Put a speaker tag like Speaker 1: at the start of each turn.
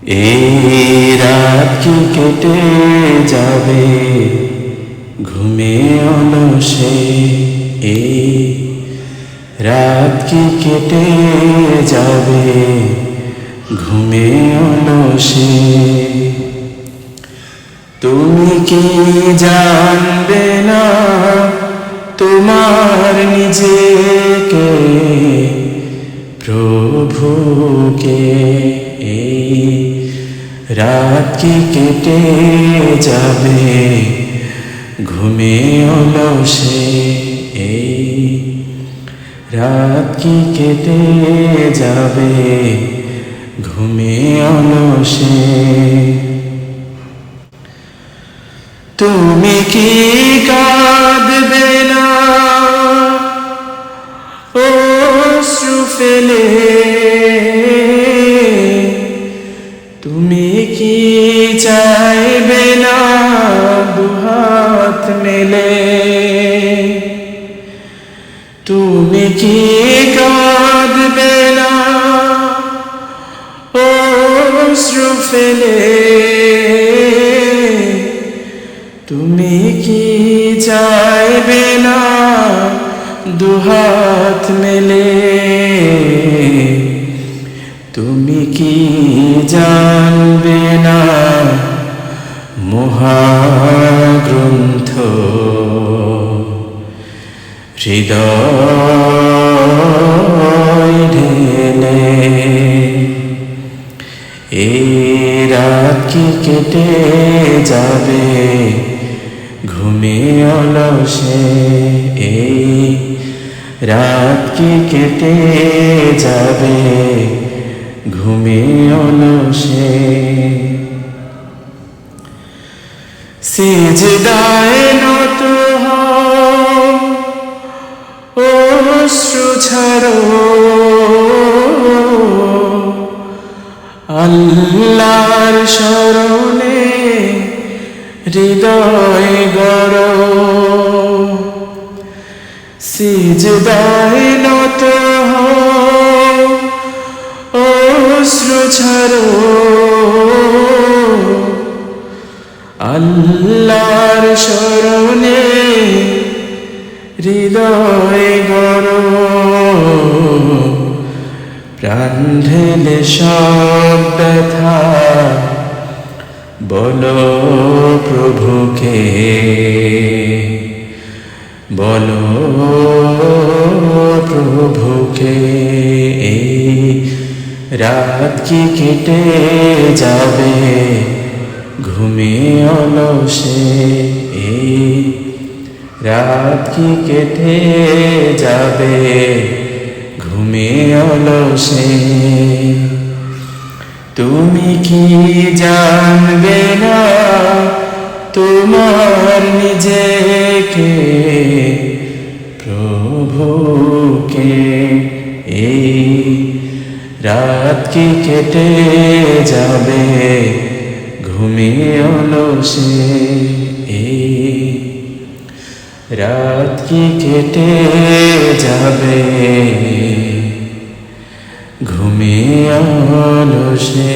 Speaker 1: এই রাত কি কেটে যাবে ঘুমে অলসে, এই রাত কি কেটে যাবে ঘুমে অলসে। তুমি কি জানবে না তোমার নিজেকে, প্রভুকে? এই রাত কি কেটে যাবে ঘুমে অলসে, এই রাত কি কেটে যাবে ঘুমে অলসে। তুমি কি কাঁদবে না অশ্রু ফেলে? তুমি কি চাইবে না দুহাত মেলে? তুমি কি কাঁদবে না অশ্রু ফেলে? তুমি কি চাইবে না দুহাত মেলে? তুমি কি জানবে না মহাগ্রন্থ হৃদয় ঢেলে? এই রাত কি কেটে যাবে ঘুমে অলসে, এই রাত কি কেটে যাবে ঘুমে অলসে। সিজদায় নত হও অশ্রু ছাড়ো, আল্লাহর শরণে হৃদয় গড়ো। সিজদায় নত হও অশ্রু ছাড়ো, আল্লাহর শরণে হৃদয় গড়ো। প্রাণ ঢেলে সব ব্যথা বলো প্রভুকে, বলো প্রভুকে। এই রাত কি কেটে যাবে ঘুমে অলসে, এই রাত কি কেটে যাবে ঘুমে অলসে। তুমি কি জানবে না তোমার নিজেকে, প্রভুকে? এই রাত কি কেটে যাবে ঘুমে অলসে, এই রাত কি কেটে যাবে ঘুমে অলসে।